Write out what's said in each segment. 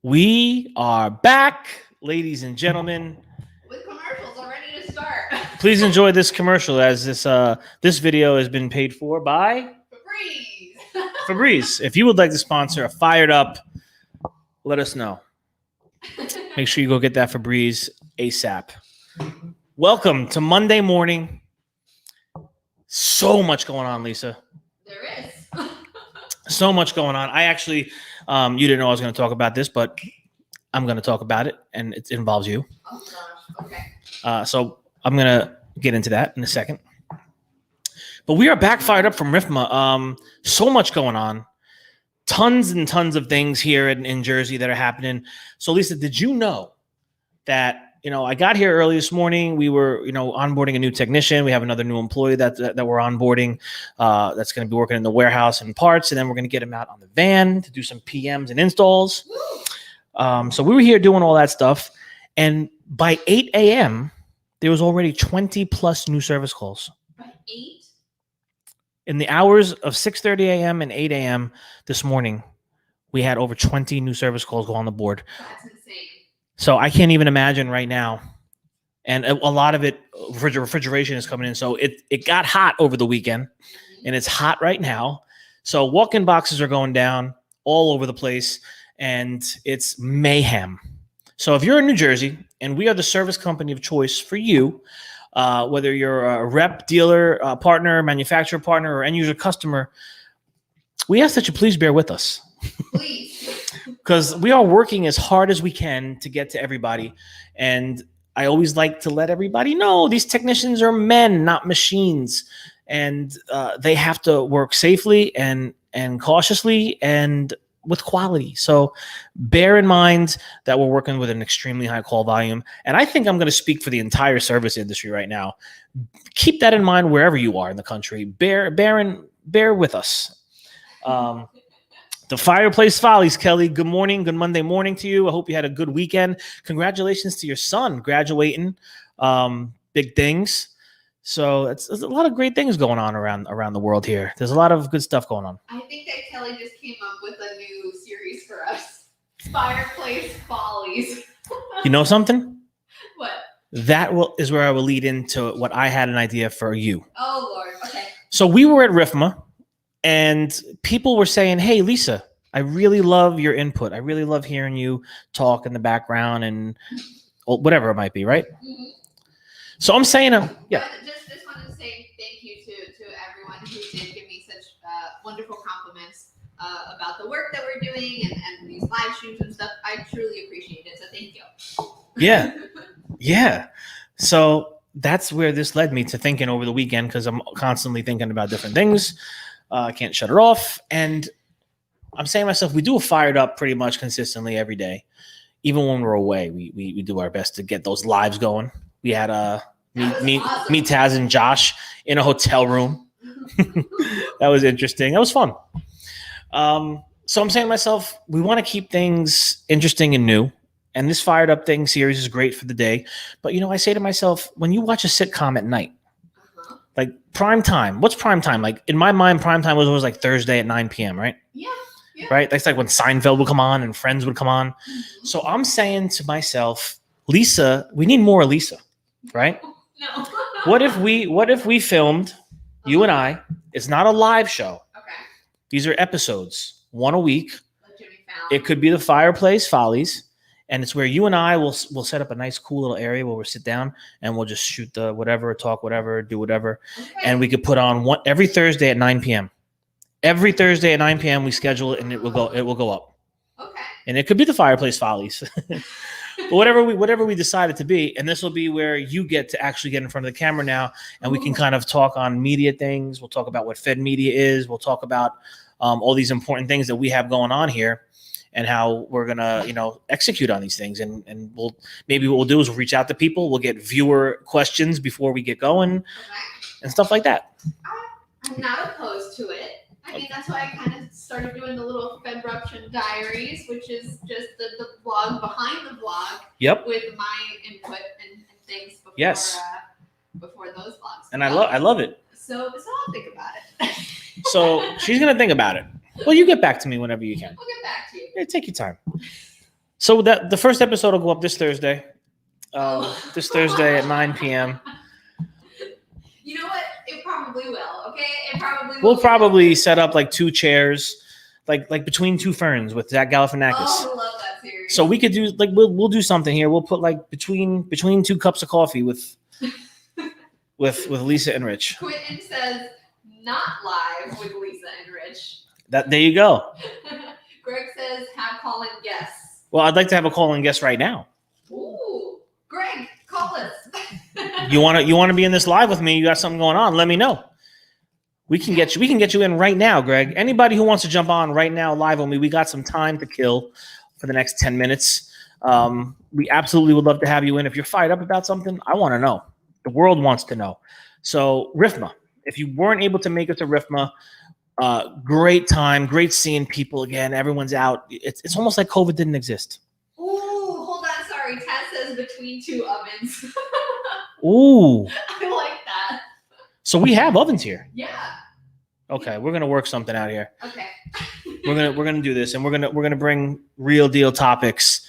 We are back, ladies and gentlemen. With commercials already to start. Please enjoy this commercial as this video has been paid for by Febreze. If you would like to sponsor a Fired Up, let us know. Make sure you go get that Febreze ASAP. Welcome to Monday morning. So much going on, Lisa. There is. So much going on. I actually, you didn't know I was going to talk about this, but I'm going to talk about it, and it involves you. Oh, gosh. Okay. So I'm going to get into that in a second. But we are back fired up from RFMA. So much going on. Tons and tons of things here in Jersey that are happening. So, Lisa, did you know that, I got here early this morning. We were, onboarding a new technician. We have another new employee that we're onboarding that's going to be working in the warehouse and parts. And then we're going to get him out on the van to do some PMs and installs. So we were here doing all that stuff. And by 8 a.m., there was already 20 plus new service calls. By 8? In the hours of 6:30 a.m. and 8 a.m. this morning, we had over 20 new service calls go on the board. That's insane. So I can't even imagine right now. And a lot of it, refrigeration is coming in. So it got hot over the weekend, and it's hot right now. So walk-in boxes are going down all over the place, and it's mayhem. So if you're in New Jersey, and we are the service company of choice for you, whether you're a rep, dealer, partner, manufacturer partner, or end-user customer, we ask that you please bear with us. Please. Because we are working as hard as we can to get to everybody. And I always like to let everybody know these technicians are men, not machines. And they have to work safely and cautiously and with quality. So bear in mind that we're working with an extremely high call volume. And I think I'm going to speak for the entire service industry right now. Keep that in mind wherever you are in the country. Bear with us. The Fireplace Follies, Kelly. Good morning. Good Monday morning to you. I hope you had a good weekend. Congratulations to your son graduating. Big things. So there's a lot of great things going on around the world here. There's a lot of good stuff going on. I think that Kelly just came up with a new series for us. Fireplace Follies. You know something? What? That is where I will lead into what I had an idea for you. Oh, Lord. Okay. So we were at RFMA. And people were saying, hey, Lisa, I really love your input. I really love hearing you talk in the background and whatever it might be, right? Mm-hmm. So I'm saying, yeah. Just wanted to say thank you to everyone who did give me such wonderful compliments about the work that we're doing and these live streams and stuff. I truly appreciate it. So thank you. Yeah. Yeah. So that's where this led me to thinking over the weekend, because I'm constantly thinking about different things. I can't shut it off. And I'm saying to myself, we do a Fired Up pretty much consistently every day. Even when we're away, we do our best to get those lives going. We had me, Taz, and Josh in a hotel room. That was interesting. That was fun. So I'm saying to myself, we want to keep things interesting and new. And this Fired Up thing series is great for the day. But, I say to myself, when you watch a sitcom at night, like prime time. What's prime time? Like in my mind, prime time was always like Thursday at 9 p.m., right? Yeah. Right? That's like when Seinfeld would come on and Friends would come on. Mm-hmm. So I'm saying to myself, Lisa, we need more Lisa, right? No. What if we filmed, you and I, it's not a live show. Okay. These are episodes, one a week. It could be the Fireplace Follies. And it's where you and I will set up a nice, cool little area where we'll sit down and we'll just shoot the whatever, talk whatever, do whatever. Okay. And we could put on every Thursday at 9 p.m. Every Thursday at 9 p.m. we schedule it, and it will go up. Okay. And it could be the Fireplace Follies. But whatever we decide it to be. And this will be where you get to actually get in front of the camera now, and we can kind of talk on media things. We'll talk about what Fed Media is. We'll talk about all these important things that we have going on here, and how we're going to, execute on these things. And what we'll do is we'll reach out to people. We'll get viewer questions before we get going, and stuff like that. I'm not opposed to it. I mean, that's why I kind of started doing the little Fedruption diaries, which is just the blog behind the blog. Yep. With my input and things before, before those blogs. And I love it. So I'll think about it. So she's going to think about it. Well, you get back to me whenever you can. I'll get back to you. Yeah, take your time. So that the first episode will go up this Thursday. This Thursday at 9 p.m. You know what? It probably will. Okay, it probably will. We'll probably set up like 2 chairs, like between 2 ferns with Zach Galifianakis. Oh, I love that series. So we could do like we'll do something here. We'll put like between 2 cups of coffee with Lisa and Rich. Quentin says not live with Lisa and Rich. There you go. Greg says have call-in guests. Well, I'd like to have a call-in guest right now. Ooh, Greg, call us. You want to be in this live with me? You got something going on? Let me know. We can get you in right now, Greg. Anybody who wants to jump on right now live with me, we got some time to kill for the next 10 minutes. We absolutely would love to have you in. If you're fired up about something, I want to know. The world wants to know. So RFMA, if you weren't able to make it to RFMA, great time, great seeing people again. Everyone's out. It's almost like COVID didn't exist. Ooh, hold on. Sorry. Taz says between 2 ovens. Ooh. I like that. So we have ovens here. Yeah. Okay, we're gonna work something out here. Okay. We're gonna do this, and we're gonna bring real deal topics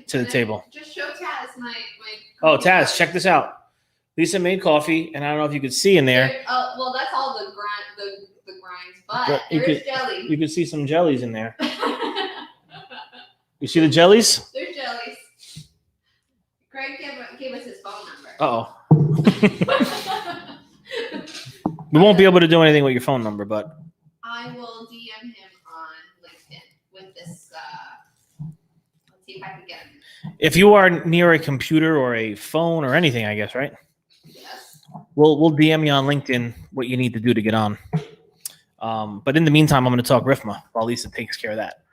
to the table. Just show Taz my. Oh, Taz, check this out. Lisa made coffee, and I don't know if you could see in there. Well, that's all the grinds, but there's jelly. You can see some jellies in there. You see the jellies? There's jellies. Greg gave us his phone number. Uh-oh. We won't be able to do anything with your phone number, but I will DM him on LinkedIn with this. Let's see if I can get him. If you are near a computer or a phone or anything, I guess, right? Yes. We'll DM you on LinkedIn what you need to do to get on. But in the meantime, I'm going to talk RFMA while Lisa takes care of that.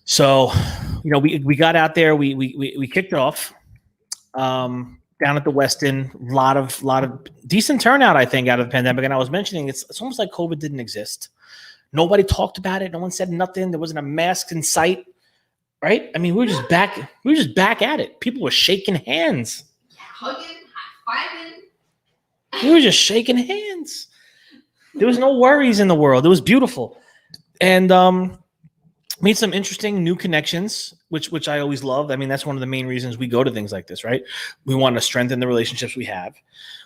So, we got out there. We kicked it off. Down at the Westin, a lot of decent turnout, I think, out of the pandemic. And I was mentioning it's almost like COVID didn't exist. Nobody talked about it. No one said nothing. There wasn't a mask in sight, right? I mean, we were just back at it. People were shaking hands. Yeah, hugging, high-fiving. We were just shaking hands. There was no worries in the world. It was beautiful. And made some interesting new connections, which I always love. I mean, that's one of the main reasons we go to things like this, right? We want to strengthen the relationships we have.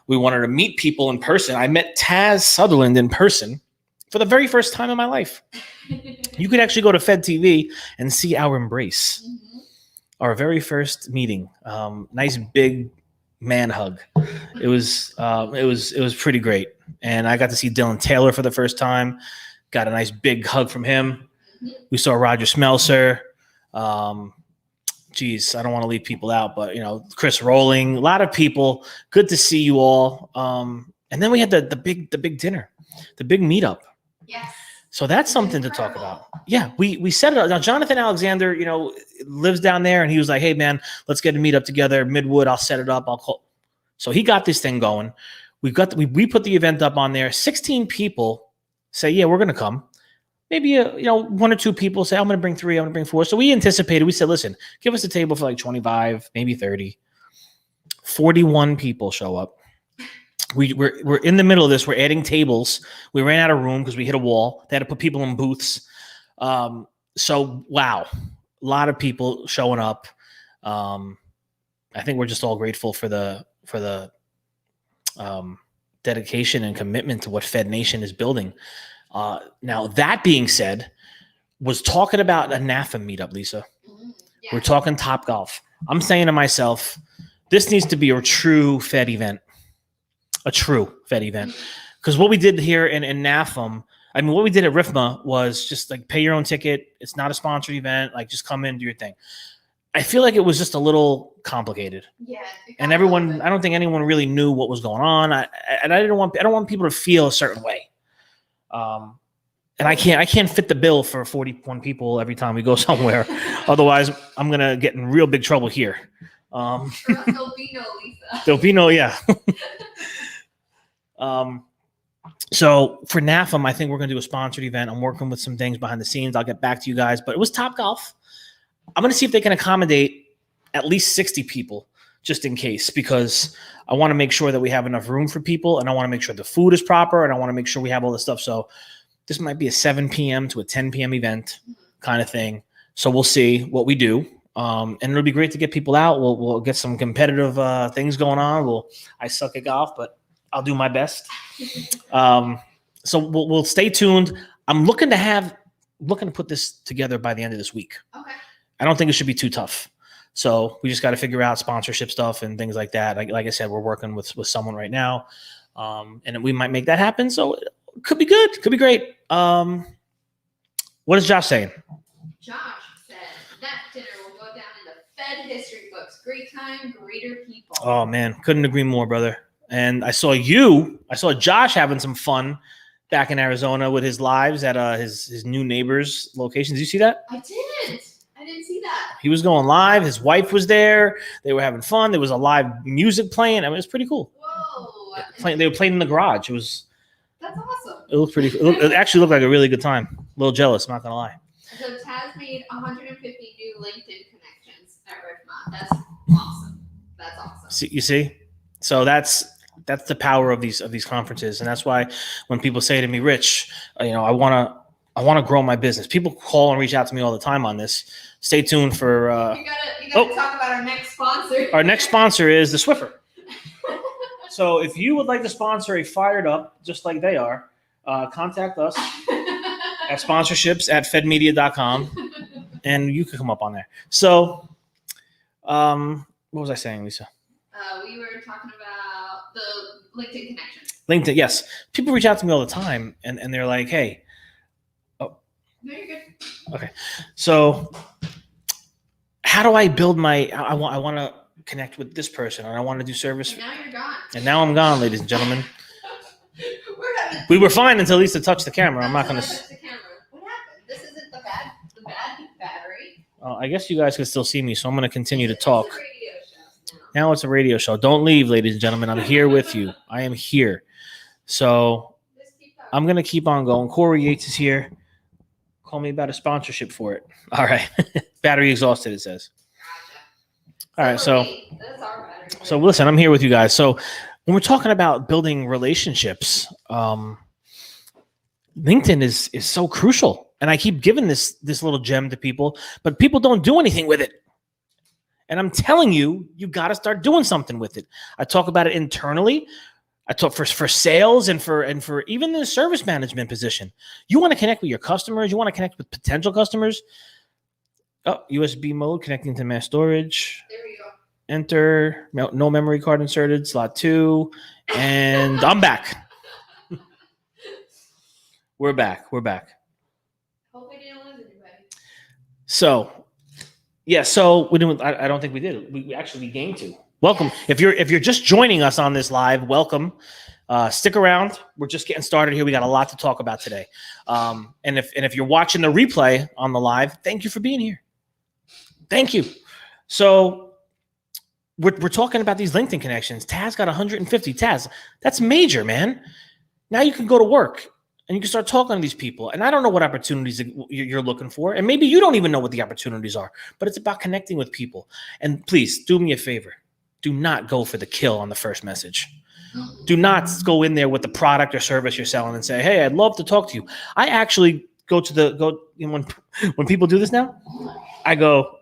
We wanted to meet people in person. I met Taz Sutherland in person for the very first time in my life. You could actually go to Fed TV and see our embrace, our very first meeting. Nice big man hug. It was pretty great. And I got to see Dylan Taylor for the first time. Got a nice big hug from him. We saw Roger Smelser. Geez, I don't want to leave people out, but Chris Rowling, a lot of people. Good to see you all. And then we had the big dinner, the big meetup. Yes. So that's something to talk about. Yeah, we set it up. Now Jonathan Alexander, lives down there, and he was like, "Hey man, let's get a meetup together. Midwood, I'll set it up. I'll call." So he got this thing going. We put the event up on there. 16 people say, "Yeah, we're gonna come." Maybe 1 or 2 people say, I'm going to bring 3, I'm going to bring 4. So we anticipated, we said, listen, give us a table for like 25, maybe 30. 41 people show up. We're in the middle of this. We're adding tables. We ran out of room because we hit a wall. They had to put people in booths. So, wow, a lot of people showing up. I think we're just all grateful for the dedication and commitment to what Fed Nation is building. Now, that being said, was talking about a NAFA meetup, Lisa. Yeah. We're talking Topgolf. I'm saying to myself, this needs to be a true Fed event. A true Fed event. Because what we did here in NAFM, I mean, what we did at RFMA was just like pay your own ticket. It's not a sponsored event. Like, just come in, do your thing. I feel like it was just a little complicated. Yeah. And everyone, I don't think anyone really knew what was going on. I don't want people to feel a certain way. And I can't fit the bill for 41 people every time we go somewhere. Otherwise, I'm going to get in real big trouble here. There'll be no Lisa. There'll be no, yeah. So for NAFM, I think we're going to do a sponsored event. I'm working with some things behind the scenes. I'll get back to you guys, but it was Topgolf. I'm going to see if they can accommodate at least 60 people just in case, because I want to make sure that we have enough room for people, and I want to make sure the food is proper, and I want to make sure we have all this stuff. So this might be a 7 p.m. to a 10 p.m. event kind of thing. So we'll see what we do. And it'll be great to get people out. We'll get some competitive things going on. I suck at golf, but I'll do my best. So we'll stay tuned. I'm looking to put this together by the end of this week. Okay. I don't think it should be too tough. So we just got to figure out sponsorship stuff and things like that. Like I said, we're working with someone right now, and we might make that happen. So it could be good. Could be great. What is Josh saying? Josh said that dinner will go down in the Fed history books. Great time, greater people. Oh man, couldn't agree more, brother. And I saw Josh having some fun back in Arizona with his lives at his new neighbor's locations. Did you see that? I didn't see that. He was going live. His wife was there. They were having fun. There was a live music playing. I mean, it was pretty cool. Whoa. They were playing in the garage. That's awesome. It looked pretty. It actually looked like a really good time. A little jealous, I'm not gonna lie. So Taz made 150 new LinkedIn connections at RFMA. That's awesome. That's awesome. You see, so that's the power of these conferences, and that's why when people say to me, "Rich, I want to grow my business," people call and reach out to me all the time on this. Stay tuned for. You gotta talk about our next sponsor. Our next sponsor is the Swiffer. So if you would like to sponsor a Fired Up, just like they are, contact us at sponsorships@fedmedia.com, and you can come up on there. So, what was I saying, Lisa? We were talking about the LinkedIn connections. LinkedIn, yes. People reach out to me all the time, and they're like, "Hey." Oh. No, you're good. Okay. So, how do I build I want to connect with this person, and I want to do service. And now you're gone. And now I'm gone, ladies and gentlemen. We were fine until Lisa touched the camera. I'm not going to. Touch the camera. What happened? This isn't the bad battery. I guess you guys can still see me, so I'm going to continue to talk. It's a radio show Now it's a radio show. Don't leave, ladies and gentlemen. I'm here with you. I am here. So I'm going to keep on going. Corey Yates is here. Call me about a sponsorship for it. All right. Battery exhausted, it says. All right. So listen, I'm here with you guys. So when we're talking about building relationships, LinkedIn is so crucial. And I keep giving this little gem to people, but people don't do anything with it. And I'm telling you, you got to start doing something with it. I talk about it internally. I talk for sales and for even the service management position. You want to connect with your customers. You want to connect with potential customers. Oh, USB mode connecting to mass storage. There we go. Enter. No memory card inserted. Slot 2. And I'm back. We're back. Hope we didn't lose anybody. So, yeah. So we didn't. I don't think we did. We actually gained 2. Welcome. If you're just joining us on this live, welcome. Stick around. We're just getting started here. We got a lot to talk about today. And if you're watching the replay on the live, thank you for being here. Thank you. So we're talking about these LinkedIn connections. Taz got 150. Taz, that's major, man. Now you can go to work and you can start talking to these people. And I don't know what opportunities you're looking for. And maybe you don't even know what the opportunities are, but it's about connecting with people. And please do me a favor. Do not go for the kill on the first message. Do not go in there with the product or service you're selling and say, "Hey, I'd love to talk to you." I actually when people do this now, I go,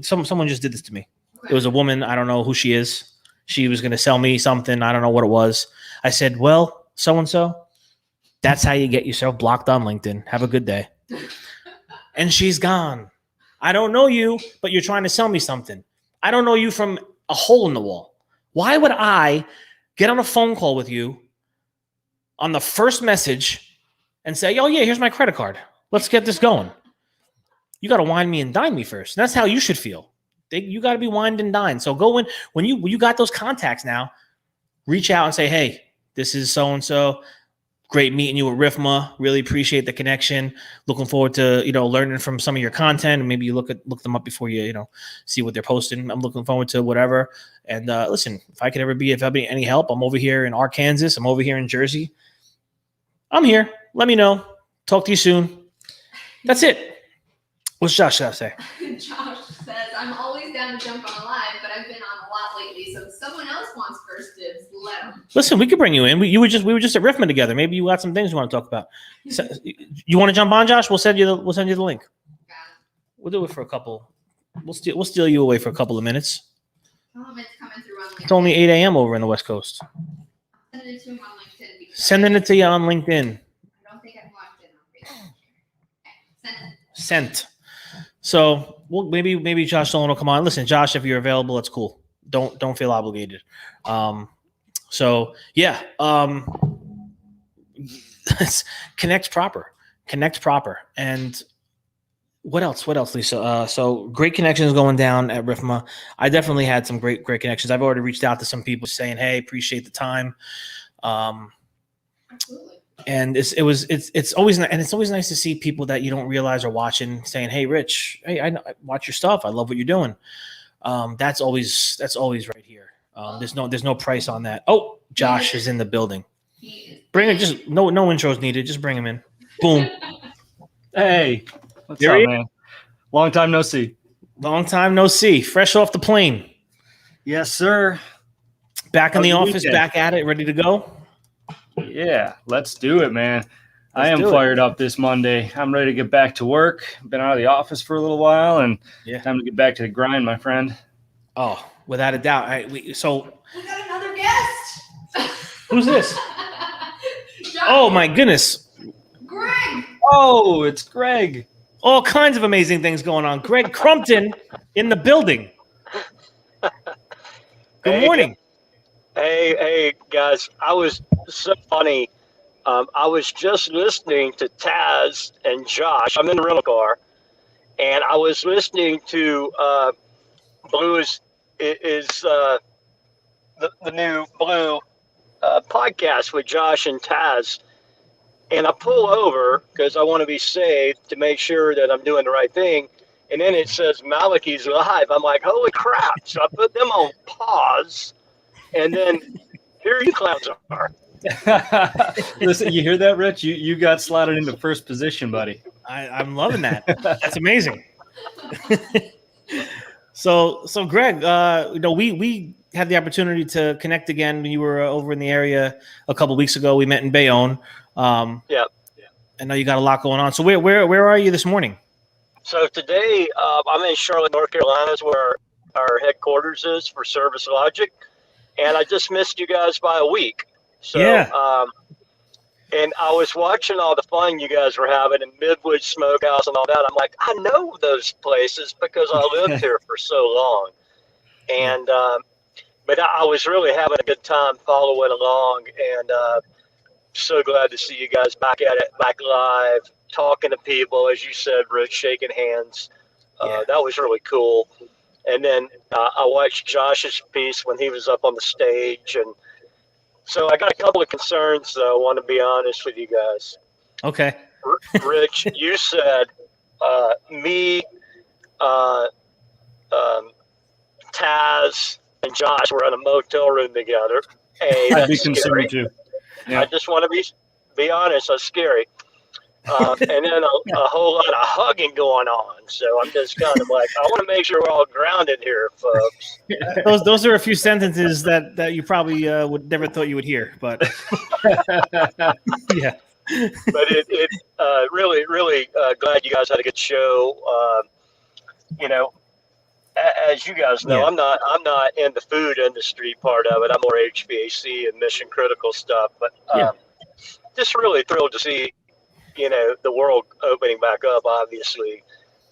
someone just did this to me. It was a woman. I don't know who she is. She was going to sell me something. I don't know what it was. I said, "Well, so-and-so, that's how you get yourself blocked on LinkedIn. Have a good day." And she's gone. I don't know you, but you're trying to sell me something. I don't know you from a hole in the wall. Why would I get on a phone call with you on the first message and say, "Oh yeah, here's my credit card. Let's get this going"? You got to wine me and dine me first. And that's how you should feel. You got to be wined and dined. So go in when you got those contacts now, reach out and say, "Hey, this is so-and-so. Great meeting you at RFMA. Really appreciate the connection. Looking forward to, learning from some of your content. And maybe you look them up before you, see what they're posting. I'm looking forward to whatever. And listen, if I have any help, I'm over here in Arkansas. I'm over here in Jersey. I'm here. Let me know. Talk to you soon." That's it. What's Josh got to say? Josh says, "I'm always down to jump on a live, but I've been on a lot lately, so if someone else wants first dibs, let them." Listen, we could bring you in. We were just at RFMA together. Maybe you got some things you want to talk about. So, you want to jump on, Josh? We'll send you the link. Got it. We'll do it for a couple We'll steal you away for a couple of minutes. It's coming through on LinkedIn. It's only 8 a.m. over in the West Coast. Send it to him on LinkedIn. Sending it to you on LinkedIn. I don't think I've watched it on Facebook. Okay, send it. Sent. So maybe Josh Dolan will come on. Listen, Josh, if you're available, it's cool. Don't feel obligated. So yeah. Connect proper. And what else, Lisa? So great connections going down at RFMA. I definitely had some great connections. I've already reached out to some people saying, "Hey, appreciate the time." Absolutely. And it's always nice to see people that you don't realize are watching, saying, "Hey, Rich, hey, I watch your stuff. I love what you're doing." That's always right here. There's no price on that. Oh, Josh is in the building. Bring it. Just no intros needed. Just bring him in. Boom. Hey, what's up, man? Long time no see. Fresh off the plane. Yes, sir. Back in the office, back at it, ready to go. Yeah, let's do it, man. I am fired up this Monday. I'm ready to get back to work. Been out of the office for a little while, and time to get back to the grind, my friend. Oh, without a doubt. We got another guest. Who's this? Oh my goodness. Greg. Oh, it's Greg. All kinds of amazing things going on. Greg Crumpton in the building. Good morning. Hey, guys. I was so funny. I was just listening to Taz and Josh. I'm in the rental car, and I was listening to Blue is the new Blue podcast with Josh and Taz. And I pull over because I want to be safe to make sure that I'm doing the right thing. And then it says Malachi's live. I'm like, holy crap. So I put them on pause. And then here you clowns are. Listen, you hear that, Rich? You got slotted into first position, buddy. I'm loving that. That's amazing. So Greg, we had the opportunity to connect again when you were over in the area a couple of weeks ago. We met in Bayonne. Yeah. I know you got a lot going on. So where are you this morning? So today I'm in Charlotte, North Carolina, is where our headquarters is for Service Logic, and I just missed you guys by a week. So, and I was watching all the fun you guys were having in Midwood Smokehouse and all that. I'm like, I know those places because I lived here for so long, and but I was really having a good time following along, and so glad to see you guys back at it, back live, talking to people, as you said, Rich, shaking hands. That was really cool. And then I watched Josh's piece when he was up on the stage. And so I got a couple of concerns, though, I want to be honest with you guys. Okay. Rich, you said me, Taz, and Josh were in a motel room together. Hey, I'd be that's concerned, scary. too. Yeah. I just want to be honest, that's scary. And then a whole lot of hugging going on. So I'm just kind of like, I want to make sure we're all grounded here, folks. Those are a few sentences that you probably would never thought you would hear, but yeah. But it really, really glad you guys had a good show. As you guys know, I'm not in the food industry part of it. I'm more HVAC and mission critical stuff. But just really thrilled to see, the world opening back up, obviously.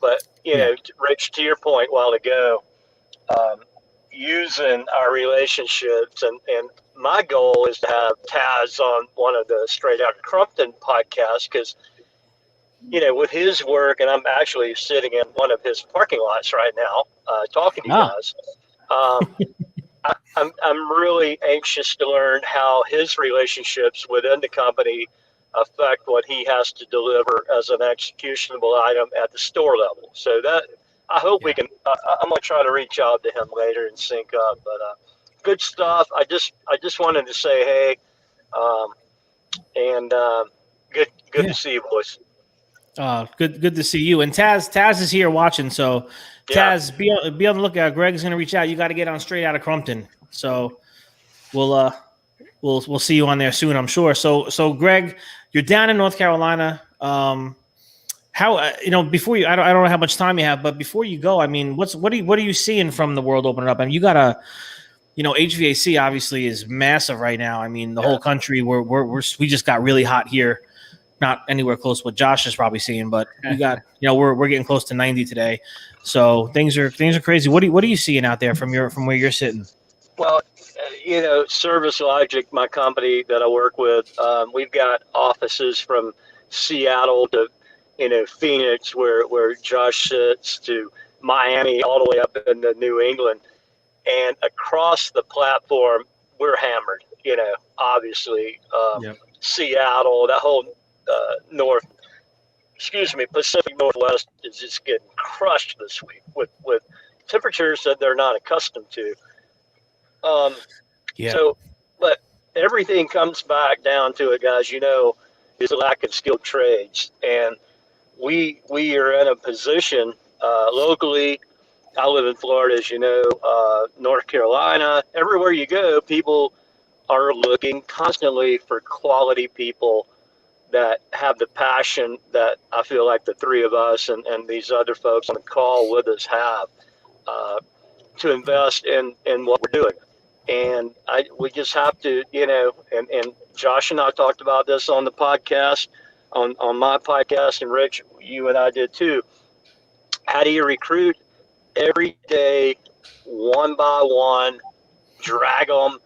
But Rich, to your point a while ago, using our relationships and my goal is to have Taz on one of the Straight Outta Crumpton podcasts because, with his work, and I'm actually sitting in one of his parking lots right now, talking to you guys. I'm really anxious to learn how his relationships within the company affect what he has to deliver as an executionable item at the store level. So that I hope we can. I'm gonna try to reach out to him later and sync up. But good stuff. I just wanted to say hey, and good to see you, boys. Good to see you. And Taz is here watching. So Taz, be on the lookout. Greg's gonna reach out. You got to get on Straight Outta Crumpton. So we'll see you on there soon, I'm sure. So Greg, you're down in North Carolina. How how before you, I don't know how much time you have, but before you go, I mean, what are you seeing from the world opening up? I mean, you got HVAC obviously is massive right now. I mean, the whole country, we just got really hot here. Not anywhere close to what Josh is probably seeing, but we got, we're getting close to 90 today. So things are crazy. What are you seeing out there from where you're sitting? Well, Service Logic, my company that I work with, we've got offices from Seattle to, Phoenix, where Josh sits, to Miami, all the way up into New England. And across the platform, we're hammered, obviously. Yep. Seattle, that whole Pacific Northwest is just getting crushed this week with temperatures that they're not accustomed to. So, but everything comes back down to it, guys, is a lack of skilled trades. And we are in a position locally. I live in Florida, as you know, North Carolina. Everywhere you go, people are looking constantly for quality people that have the passion that I feel like the three of us and these other folks on the call with us have to invest in what we're doing. And we just have to, and Josh and I talked about this on the podcast, on my podcast, and Rich, you and I did too. How do you recruit every day, one by one, drag them,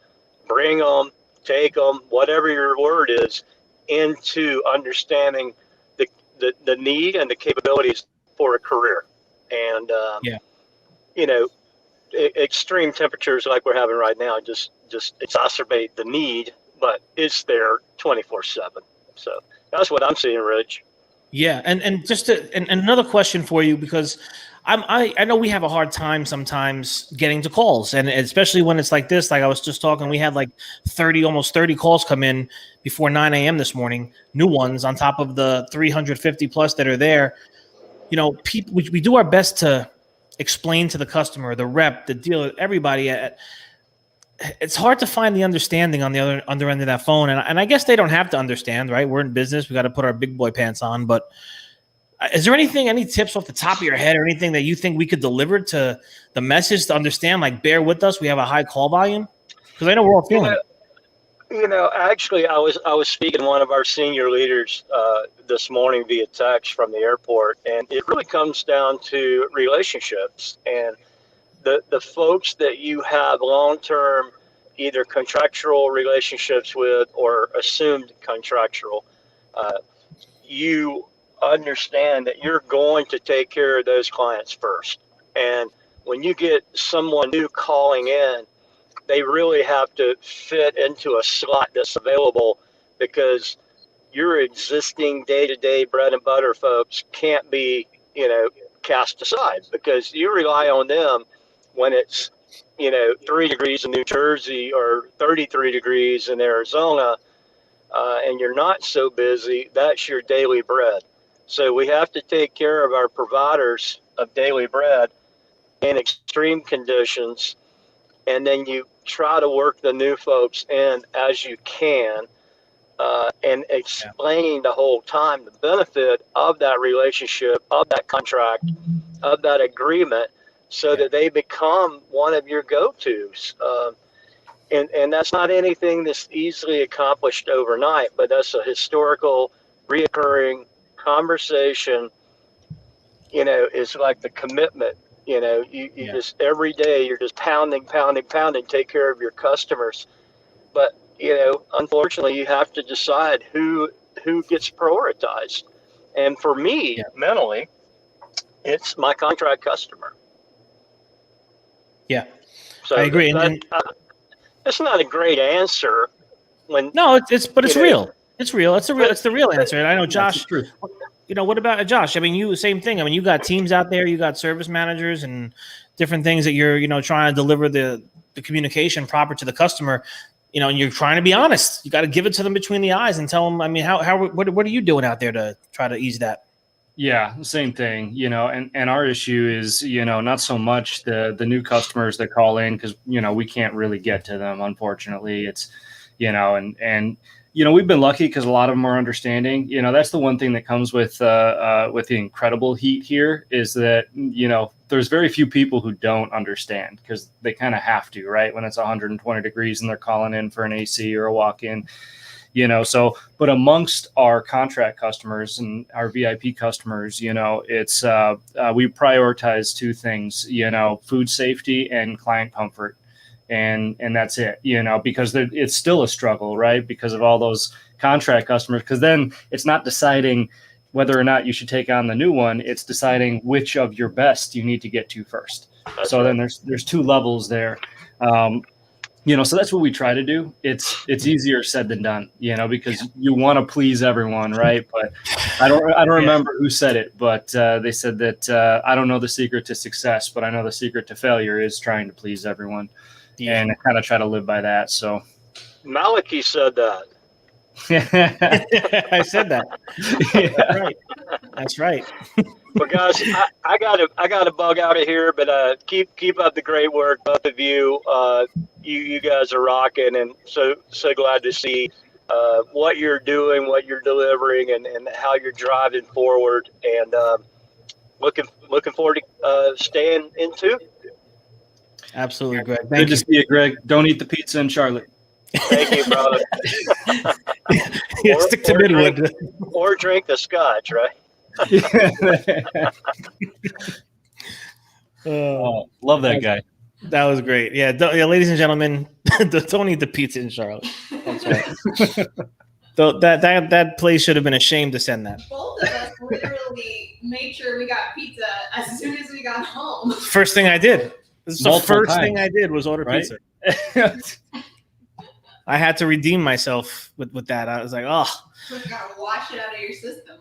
bring them, take them, whatever your word is, into understanding the need and the capabilities for a career? And, extreme temperatures like we're having right now just exacerbate the need, but it's there 24/7. So that's what I'm seeing, Rich. Yeah, and just and another question for you, because I know we have a hard time sometimes getting to calls, and especially when it's like this. Like I was just talking, we had like almost 30 calls come in before 9 a.m. this morning, new ones on top of the 350 plus that are there. People, we do our best to explain to the customer, the rep, the dealer, everybody. It's hard to find the understanding on the other end of that phone, and I guess they don't have to understand, right? We're in business; we got to put our big boy pants on. But is there any tips off the top of your head, or anything that you think we could deliver to the message to understand? Like, bear with us; we have a high call volume, because I know we're all feeling it. Actually, I was speaking to one of our senior leaders this morning via text from the airport, and it really comes down to relationships and the folks that you have long-term, either contractual relationships with or assumed contractual. You understand that you're going to take care of those clients first, and when you get someone new calling in, they really have to fit into a slot that's available, because your existing day-to-day bread and butter folks can't be, cast aside, because you rely on them when it's, 3 degrees in New Jersey or 33 degrees in Arizona, and you're not so busy. That's your daily bread. So we have to take care of our providers of daily bread in extreme conditions, and then you try to work the new folks in as you can, and explaining the whole time the benefit of that relationship, of that contract, of that agreement, so that they become one of your go-tos. And that's not anything that's easily accomplished overnight, but that's a historical, reoccurring conversation. It's like the commitment. You just, every day you're just pounding, take care of your customers. But, unfortunately, you have to decide who gets prioritized. And for me, mentally, it's my contract customer. Yeah, so I agree. It's not a great answer. It's real. It's real. It's the real answer. And I know Josh. What about Josh? I mean, you same thing. I mean, you got teams out there. You got service managers and different things that you're trying to deliver the communication proper to the customer. And you're trying to be honest. You got to give it to them between the eyes and tell them. I mean, what are you doing out there to try to ease that? Yeah, same thing, and our issue is, not so much the new customers that call in, because, we can't really get to them, unfortunately. It's, and we've been lucky because a lot of them are understanding. That's the one thing that comes with the incredible heat here is that, there's very few people who don't understand because they kind of have to, right? When it's 120 degrees and they're calling in for an AC or a walk-in, so, but amongst our contract customers and our VIP customers, it's, we prioritize two things, food safety and client comfort. And that's it, because it's still a struggle, right? Because of all those contract customers, because then it's not deciding whether or not you should take on the new one. It's deciding which of your best you need to get to first. So then there's two levels there. So that's what we try to do. It's easier said than done, because you want to please everyone, right? But I don't remember who said it, but they said that I don't know the secret to success, but I know the secret to failure is trying to please everyone. Yeah. And I kind of try to live by that. So Malachi said that. I said that. Yeah. That's right. Well, guys, I got to bug out of here, but keep up the great work, both of you. You guys are rocking, and so glad to see what you're doing, what you're delivering, and how you're driving forward. And looking forward to staying in tune. Absolutely, Greg. Good to see you, Greg. Don't eat the pizza in Charlotte. Thank you, brother. Stick to Midwood. Or drink the scotch, right? Love that guy. That was great. Yeah, ladies and gentlemen, don't eat the pizza in Charlotte. That's right. That place should have been ashamed to send that. Both of us literally made sure we got pizza as soon as we got home. First thing I did. This is the first thing I did was order pizza. I had to redeem myself with that. I was like, oh. You gotta wash it out of your system.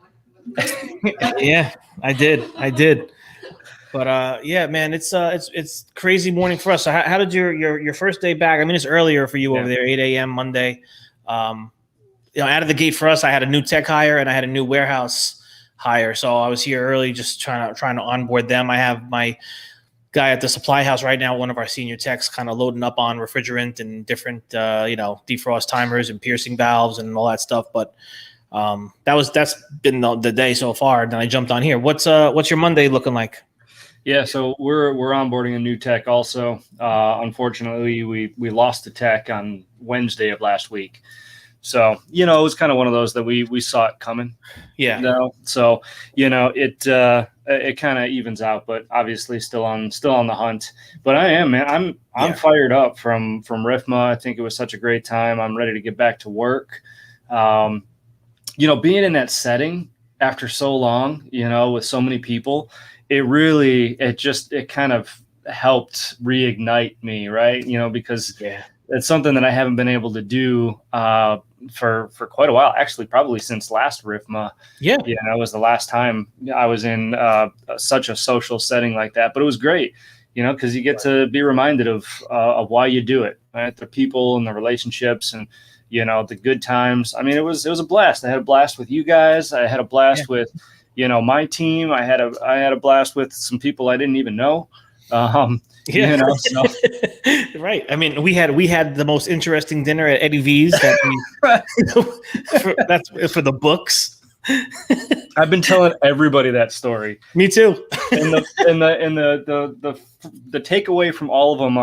Yeah, I did. But yeah, man, it's crazy morning for us. So how did your first day back? I mean, it's earlier for you over there, 8 a.m. Monday. Out of the gate for us, I had a new tech hire and I had a new warehouse hire. So I was here early, just trying to onboard them. I have my guy at the supply house right now, one of our senior techs, kind of loading up on refrigerant and different, defrost timers and piercing valves and all that stuff. But that's been the day so far. And then I jumped on here. What's your Monday looking like? Yeah, so we're onboarding a new tech also. Unfortunately, we lost the tech on Wednesday of last week. So, it was kind of one of those that we saw it coming. Yeah. So, it kind of evens out, but obviously still on the hunt. But I am, man. I'm fired up from RFMA. I think it was such a great time. I'm ready to get back to work. Being in that setting after so long, with so many people, it kind of helped reignite me, right? Because it's something that I haven't been able to do for quite a while, actually, probably since last RFMA. Yeah. It was the last time I was in such a social setting like that, but it was great, because you get to be reminded of why you do it, right? The people and the relationships and, the good times. I mean, it was a blast. I had a blast with you guys. I had a blast with, my team. I had a blast with some people I didn't even know. So. Right. I mean, we had the most interesting dinner at Eddie V's. That's for the books. I've been telling everybody that story. Me too. And the takeaway from all of them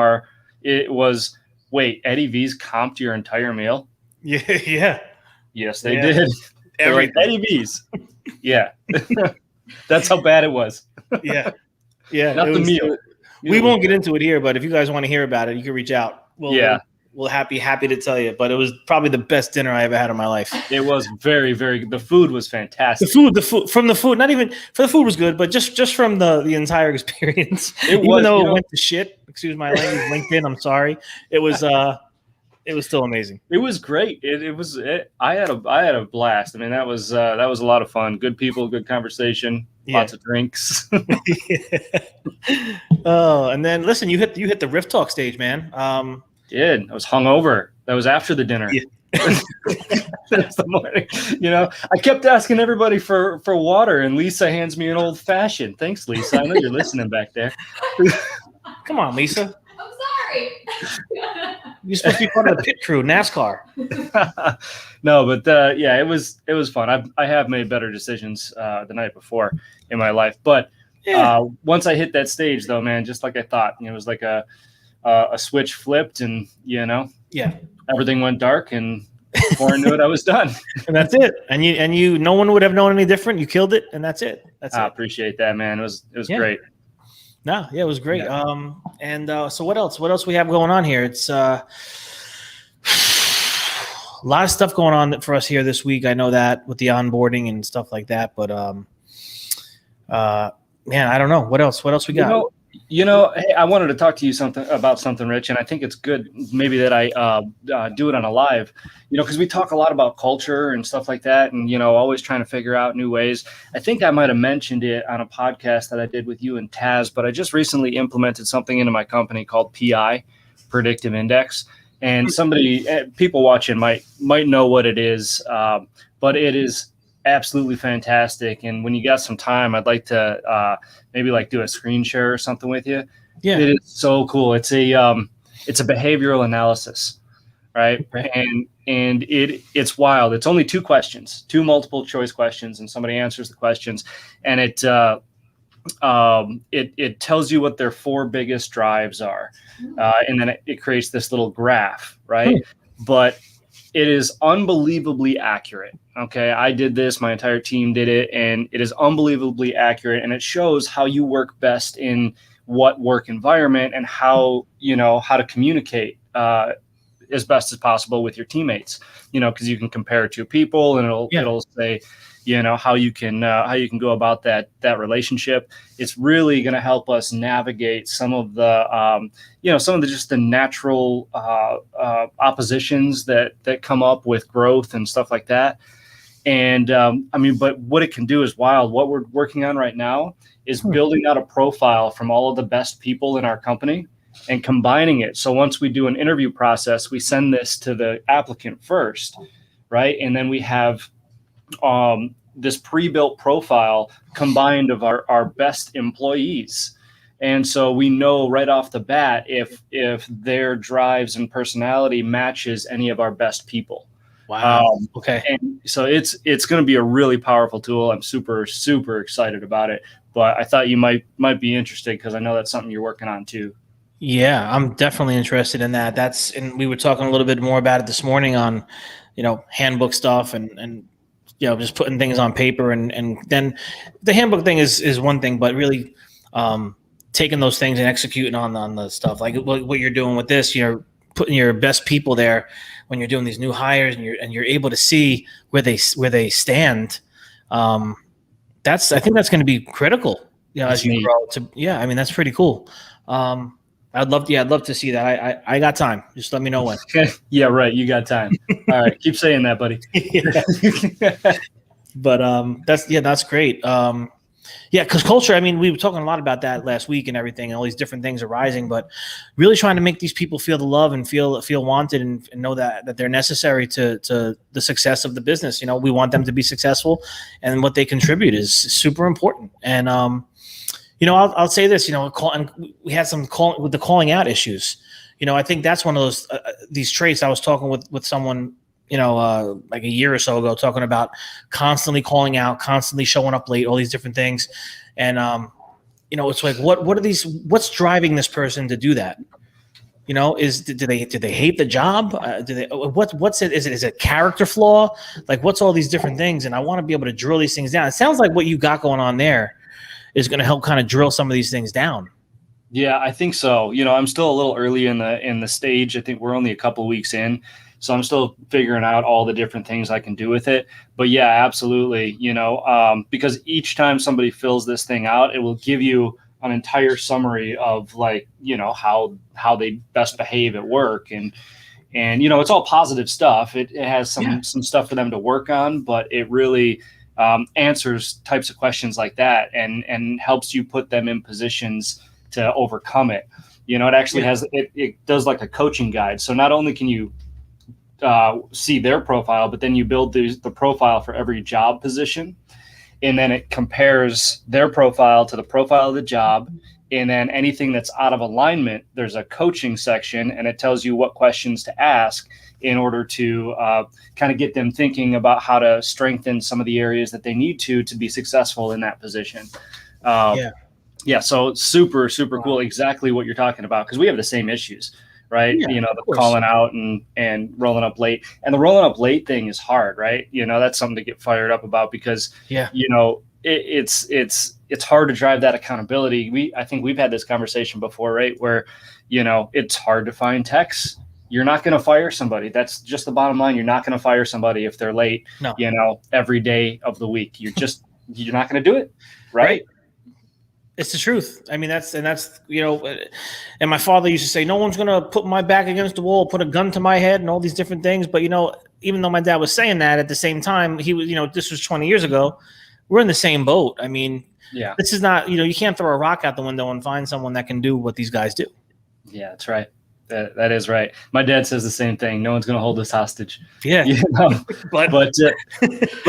was, wait, Eddie V's comped your entire meal? Yeah. Yes, they did. Like, Eddie V's. Yeah. That's how bad it was. Yeah. Not the meal. We won't get into it here, but if you guys want to hear about it, you can reach out. We'll happy to tell you. But it was probably the best dinner I ever had in my life. It was very, very good. The food was fantastic. The food, not even for the food was good, but just from the entire experience. It went to shit. Excuse my language, LinkedIn. I'm sorry. It was still amazing. It was great. I had a blast. I mean, that was a lot of fun. Good people, good conversation. Lots of drinks. Oh, and then listen, you hit the Riff Talk stage, man. Did I was hungover. That was after the dinner. Yeah. That's the morning. I kept asking everybody for water, and Lisa hands me an old fashioned. Thanks, Lisa. I know you're listening back there. Come on, Lisa. I'm sorry. You're supposed to be part of the pit crew, NASCAR. No, but yeah, it was fun. I have made better decisions the night before in my life, but once I hit that stage, though, man, just like I thought, it was like a switch flipped, and everything went dark, and before I knew it, I was done. And that's it. And you, no one would have known any different. You killed it, and that's it. I appreciate that, man. It was great. No, it was great. Yeah. So what else? What else we have going on here? It's a lot of stuff going on for us here this week. I know that with the onboarding and stuff like that, but man, I don't know what else. What else we got? Hey, I wanted to talk to you about something, Rich, and I think it's good maybe that I do it on a live, because we talk a lot about culture and stuff like that, and always trying to figure out new ways. I think I might have mentioned it on a podcast that I did with you and Taz, but I just recently implemented something into my company called PI, Predictive Index, and people watching might know what it is, but it is absolutely fantastic. And when you got some time, I'd like to maybe do a screen share or something with you. Yeah, it is so cool. It's a behavioral analysis, right? And it's wild. It's only 2 questions, 2 multiple choice questions, and somebody answers the questions, and it tells you what their 4 biggest drives are, and then it creates this little graph, right? But it is unbelievably accurate. Okay, I did this, my entire team did it, and it is unbelievably accurate, and it shows how you work best in what work environment, and how to communicate as best as possible with your teammates. Because you can compare 2 people, and it'll say how you can go about that relationship. It's really going to help us navigate some of the just the natural oppositions that come up with growth and stuff like that. And but what it can do is wild. What we're working on right now is building out a profile from all of the best people in our company and combining it. So once we do an interview process, we send this to the applicant first, right? And then we have this pre-built profile combined of our best employees. And so we know right off the bat if their drives and personality matches any of our best people. Wow. Okay. And so it's going to be a really powerful tool. I'm super, super excited about it, but I thought you might be interested, because I know that's something you're working on too. Yeah, I'm definitely interested in that. And we were talking a little bit more about it this morning on, handbook stuff and just putting things on paper, and then the handbook thing is one thing, but really taking those things and executing on the stuff like what you're doing with this. You're putting your best people there when you're doing these new hires, and you're able to see where they stand. I think that's going to be critical. As you grow. That's pretty cool. I'd love to see that. I got time. Just let me know when. Yeah, right. You got time. All right. Keep saying that, buddy. But that's great. Because culture, we were talking a lot about that last week and everything, and all these different things arising, but really trying to make these people feel the love and feel wanted, and know that they're necessary to the success of the business. We want them to be successful, and what they contribute is super important. And I'll say this, and we had some with the calling out issues. I think that's one of those these traits. I was talking with someone, like a year or so ago, talking about constantly calling out, constantly showing up late, all these different things. And, it's like, what are these, what's driving this person to do that? Do they hate the job? What's it? Is it a character flaw? Like, what's all these different things? And I want to be able to drill these things down. It sounds like what you got going on there is going to help kind of drill some of these things down. Yeah, I think so. I'm still a little early in the stage. I think we're only a couple of weeks in. So I'm still figuring out all the different things I can do with it. But yeah, absolutely. Because each time somebody fills this thing out, it will give you an entire summary of how they best behave at work. And it's all positive stuff. It has some stuff for them to work on, but it really answers types of questions like that and helps you put them in positions to overcome it. It actually has, it does like a coaching guide. So not only can you see their profile, but then you build the profile for every job position, and then it compares their profile to the profile of the job, And then anything that's out of alignment, there's a coaching section, and it tells you what questions to ask in order to kind of get them thinking about how to strengthen some of the areas that they need to be successful in that position. Yeah. So super, super cool. Exactly what you're talking about, because we have the same issues, right? Yeah, the calling out and rolling up late. And the rolling up late thing is hard, right? That's something to get fired up about, because, it's hard to drive that accountability. I think we've had this conversation before, right? Where, it's hard to find techs. You're not going to fire somebody. That's just the bottom line. You're not going to fire somebody if they're late, every day of the week. You're not going to do it. Right. It's the truth. I mean, that's, and my father used to say, no one's going to put my back against the wall, put a gun to my head and all these different things. But, even though my dad was saying that, at the same time, he was, this was 20 years ago. We're in the same boat. I mean, this is not, you can't throw a rock out the window and find someone that can do what these guys do. Yeah, that's right. That is right. My dad says the same thing. No one's going to hold us hostage. Yeah. But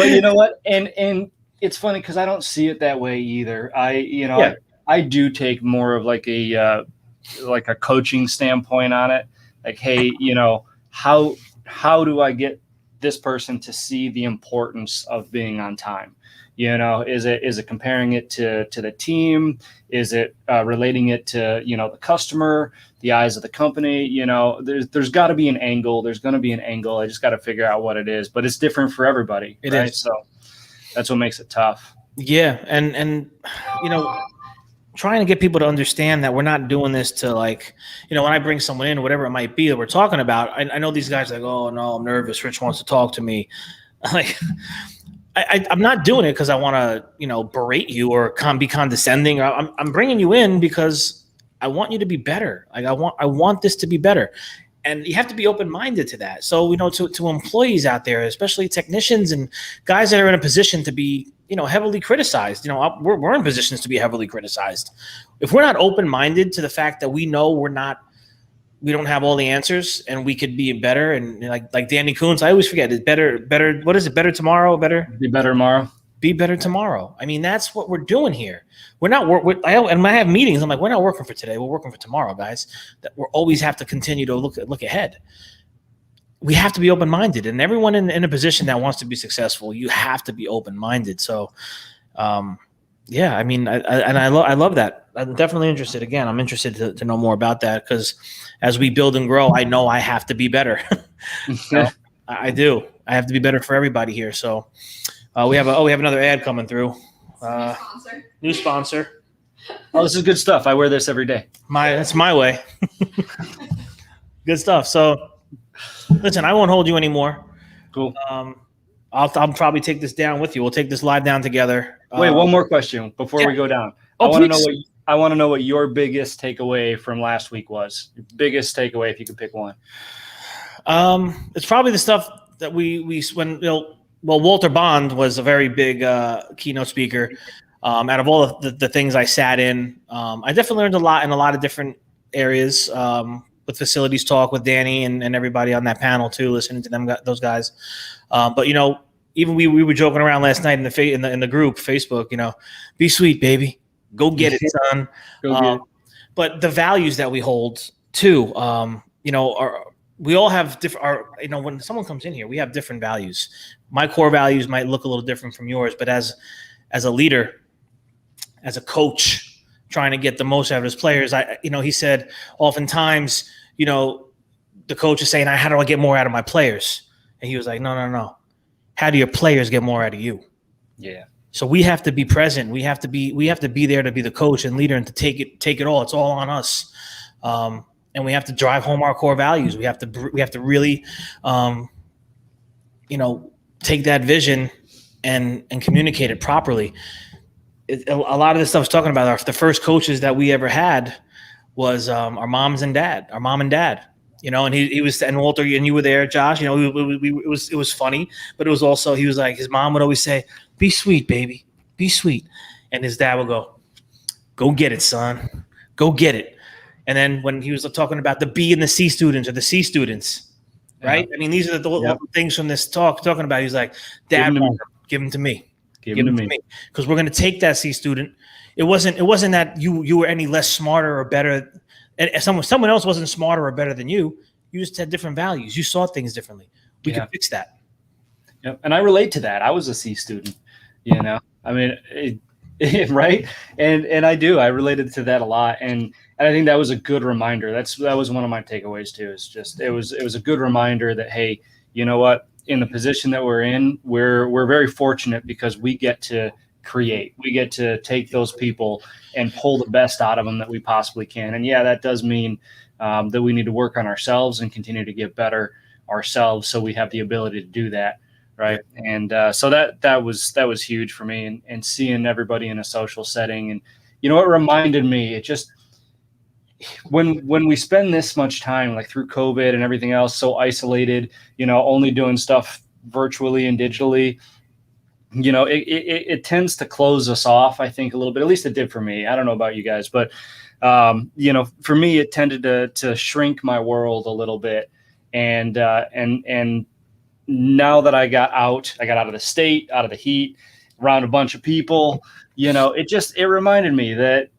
you know what? And it's funny because I don't see it that way either. I do take more of like a coaching standpoint on it. Like, hey, how do I get this person to see the importance of being on time? Is it comparing it to the team? Is it relating it to, the customer, the eyes of the company? There's got to be an angle. There's going to be an angle. I just got to figure out what it is, but it's different for everybody. It right? is. So that's what makes it tough. Yeah. And trying to get people to understand that we're not doing this to when I bring someone in, whatever it might be that we're talking about, I know these guys are like, oh no, I'm nervous. Rich wants to talk to me. I'm not doing it because I want to, berate you or be condescending. I'm bringing you in because I want you to be better. I want this to be better. And you have to be open-minded to that. So, to employees out there, especially technicians and guys that are in a position to be, heavily criticized, we're in positions to be heavily criticized. If we're not open-minded to the fact that we know we don't have all the answers and we could be better. And like Danny Kuntz, I always forget, it's better. What is it? Better tomorrow? Be better tomorrow. Be better tomorrow. I mean, that's what we're doing here. We're not when I have meetings, I'm like, we're not working for today. We're working for tomorrow, guys. That we always have to continue to look ahead. We have to be open-minded, and everyone in a position that wants to be successful, you have to be open-minded. So, yeah, I mean, I love that. I'm definitely interested. Again, I'm interested to know more about that, because as we build and grow, I know I have to be better. I do. I have to be better for everybody here. So we have another ad coming through. New sponsor. Oh, this is good stuff. I wear this every day. That's my way. Good stuff. So listen, I won't hold you anymore. Cool. I'll probably take this down with you. We'll take this live down together. Wait, one more question before we go down. I want to know what your biggest takeaway from last week was. Your biggest takeaway, if you could pick one. It's probably the stuff that Walter Bond was a very big keynote speaker. Out of all the things I sat in, I definitely learned a lot in a lot of different areas. With facilities talk with Danny and everybody on that panel too, listening to those guys. But even we were joking around last night in the group Facebook. Be sweet, baby. Go get it, son. But the values that we hold too, we all have different. When someone comes in here, we have different values. My core values might look a little different from yours, but as a leader, as a coach, trying to get the most out of his players, he said oftentimes, the coach is saying, how do I get more out of my players? And he was like, no. How do your players get more out of you? Yeah. So we have to be present. We have to be there to be the coach and leader and to take it all. It's all on us. And we have to drive home our core values. We have to really, take that vision and communicate it properly. A lot of this stuff is talking about the first coaches that we ever had was our mom and dad, and he was, and Walter, and you were there, Josh, it was funny, but it was also, he was like, his mom would always say, be sweet, baby, be sweet. And his dad would go get it, son, go get it. And then when he was talking about the B and the C students or the C students, right? I mean, these are the things from this talking about. He's like, Dad, give them to me. Give them to me. Because we're going to take that C student. it wasn't that you were any less smarter or better. And someone else wasn't smarter or better than you. You just had different values. You saw things differently. We could fix that. Yep. And I relate to that. I was a C student, I mean, right. And I do, I related to that a lot. And I think that was a good reminder. That was one of my takeaways too, is just, it was a good reminder that, hey, you know what, in the position that we're in, we're very fortunate because we get to create, we get to take those people and pull the best out of them that we possibly can. And yeah, that does mean that we need to work on ourselves and continue to get better ourselves, so we have the ability to do that. Right. And so that was huge for me, and seeing everybody in a social setting. And, it reminded me, it just, when we spend this much time, like through COVID and everything else, so isolated, only doing stuff virtually and digitally, it tends to close us off, I think, a little bit. At least it did for me. I don't know about you guys, but, for me, it tended to shrink my world a little bit. And now that I got out of the state, out of the heat, around a bunch of people, it reminded me that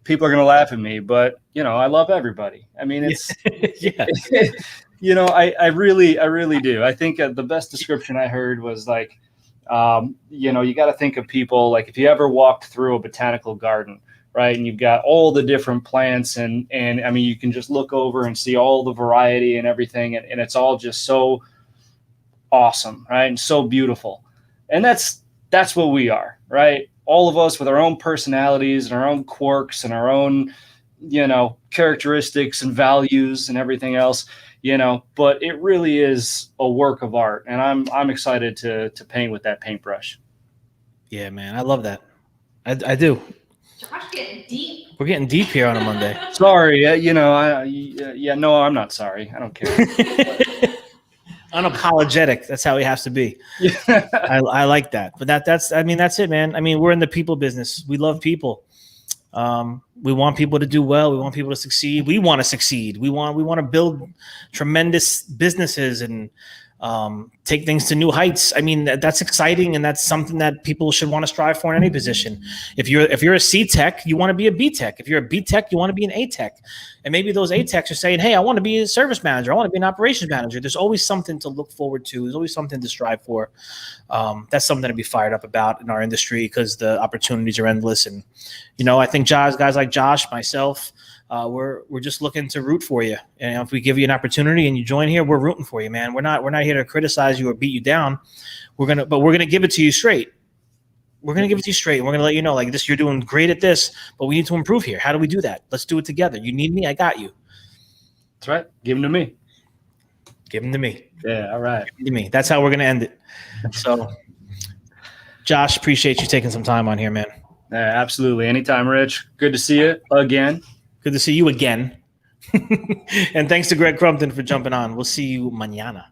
people are going to laugh at me, but, I love everybody. I mean, it's, I really do. I think the best description I heard was like, you got to think of people like, if you ever walked through a botanical garden, right, and you've got all the different plants, and I mean, you can just look over and see all the variety and everything, and it's all just so awesome, right, and so beautiful. And that's what we are, right? All of us with our own personalities and our own quirks and our own, characteristics and values and everything else, but it really is a work of art, and I'm excited to paint with that paintbrush. Yeah, man, I love that. I do. Josh getting deep. We're getting deep here on a Monday. Sorry, no, I'm not sorry. I don't care. Unapologetic. That's how he has to be. Yeah. I like that. But that's it, man. I mean, we're in the people business. We love people. We want people to do well. We want people to succeed. We want to succeed. We want to build tremendous businesses and take things to new heights. I mean, that's exciting, and that's something that people should want to strive for in any position. If you're a C tech, you want to be a B tech. If you're a B tech, you want to be an A tech. And maybe those A techs are saying, hey, I want to be a service manager. I want to be an operations manager. There's always something to look forward to. There's always something to strive for. That's something to be fired up about in our industry, because the opportunities are endless. And, I think guys like Josh, myself, we're just looking to root for you. And if we give you an opportunity and you join here, we're rooting for you, man. We're not here to criticize you or beat you down. We're gonna give it to you straight. We're gonna give it to you straight. And we're gonna let you know, like, this, you're doing great at this, but we need to improve here. How do we do that? Let's do it together. You need me, I got you. That's right. Give them to me. Give them to me. Yeah. All right. Give them to me. That's how we're gonna end it. So, Josh, appreciate you taking some time on here, man. Absolutely. Anytime, Rich. Good to see you again. Good to see you again. And thanks to Greg Crumpton for jumping on. We'll see you mañana.